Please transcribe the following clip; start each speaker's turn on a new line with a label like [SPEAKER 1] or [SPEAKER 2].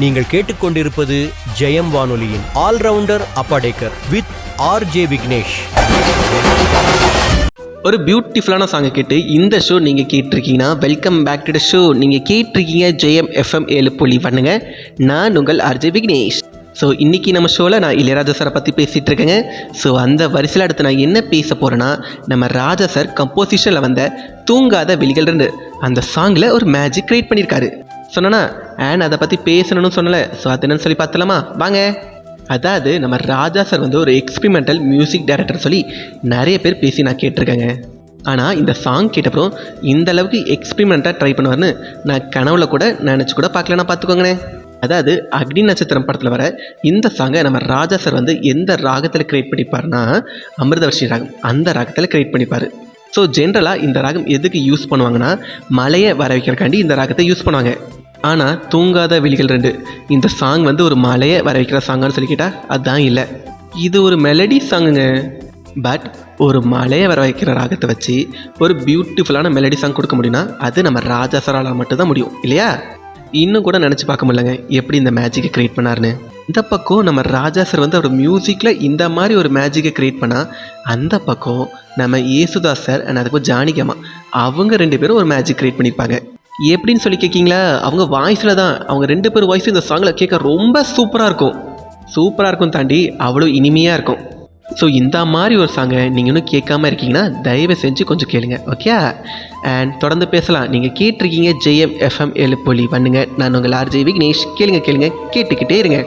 [SPEAKER 1] நீங்கள் கேட்டுக்கொண்டிருப்பது ஜெயம் வானொலியின் ஆல்ரவுண்டர் அப்பாடேக்கர் வித் ஆர்ஜே விக்னேஷ்.
[SPEAKER 2] ஒரு பியூட்டிஃபுல்லான சாங்கை கேட்டு இந்த ஷோ நீங்கள் கேட்டிருக்கீங்கன்னா welcome back to the show. நீங்கள் கேட்டிருக்கீங்க ஜெயம் எஃப்எம் 7.1. நான் உங்கள் ஆர்ஜே விக்னேஷ். ஸோ இன்றைக்கி நம்ம ஷோவில் நான் இளையராஜா சாரை பற்றி பேசிகிட்டு இருக்கேங்க. ஸோ அந்த வரிசையில் அடுத்து நான் என்ன பேச போகிறேன்னா, நம்ம ராஜா சார் கம்போசிஷனில் வந்த தூங்காத விழிகள் 2 அந்த சாங்கில் ஒரு மேஜிக் க்ரியேட் பண்ணியிருக்காரு சொன்னா. அண்ட் அதை பற்றி பேசணும்னு சொன்னலை. ஸோ அது என்னன்னு சொல்லி பார்த்தலாமா வாங்க. அதாவது நம்ம ராஜா சார் வந்து ஒரு எக்ஸ்பிரிமெண்டல் மியூசிக் டைரக்டர் சொல்லி நிறைய பேர் பேசி நான் கேட்டிருக்கேங்க. ஆனால் இந்த சாங் கேட்டப்புறம் இந்த அளவுக்கு எக்ஸ்பிரிமெண்ட்டாக ட்ரை பண்ணுவார்னு நான் கனவுல கூட நினச்சி கூட பார்க்கலன்னா பார்த்துக்கோங்கண்ணே. அதாவது அக்னி நட்சத்திரம் படத்தில் வர இந்த சாங்கை நம்ம ராஜா சார் வந்து எந்த ராகத்தில் க்ரியேட் பண்ணிப்பார்னா, அமிர்தவர்ஷி ராகம் அந்த ராகத்தில் க்ரியேட் பண்ணிப்பார். ஸோ ஜென்ரலாக இந்த ராகம் எதுக்கு யூஸ் பண்ணுவாங்கன்னா, மலையை வர வைக்கிறக்காண்டி இந்த ராகத்தை யூஸ் பண்ணுவாங்க. ஆனால் தூங்காத விழிகள் 2 இந்த சாங் வந்து ஒரு மலையை வர வைக்கிற சாங்கான்னு சொல்லி கேட்டால் அதுதான் இல்லை. இது ஒரு மெலடி சாங்குங்க. பட் ஒரு மலையை வர வைக்கிற ராகத்தை வச்சு ஒரு பியூட்டிஃபுல்லான மெலடி சாங் கொடுக்க முடியும்னா அது நம்ம ராஜா சாரால் மட்டும்தான் முடியும் இல்லையா? இன்னும் கூட நினச்சி பார்க்க முடியலங்க எப்படி இந்த மேஜிக்கை க்ரியேட் பண்ணார்னு. இந்த பக்கம் நம்ம ராஜா சார் வந்து அவர் மியூசிக்கில் இந்த மாதிரி ஒரு மேஜிக்கை க்ரியேட் பண்ணால், அந்த பக்கம் நம்ம யேசுதாஸ் சார் அண்ட் அதுக்கு ஜானகி அம்மா அவங்க 2 பேரும் ஒரு மேஜிக் க்ரியேட் பண்ணியிருப்பாங்க. எப்படின்னு சொல்லி கேட்கிங்களா? அவங்க வாய்ஸில் தான். அவங்க 2 பேர் வாய்ஸும் இந்த சாங்கில் கேட்க ரொம்ப சூப்பராக இருக்கும் தாண்டி அவ்வளோ இனிமையாக இருக்கும். ஸோ இந்த மாதிரி ஒரு சாங்கை நீங்கள் இன்னும் கேட்காம இருக்கீங்கன்னா தயவு செஞ்சு கொஞ்சம் கேளுங்க, ஓகே? அண்ட் தொடர்ந்து பேசலாம். நீங்கள் கேட்டிருக்கீங்க ஜெயம் எஃப்எம் 7.1. நான் உங்கள் ஆர்ஜே விக்னேஷ். கேளுங்க கேட்டுக்கிட்டே இருங்க.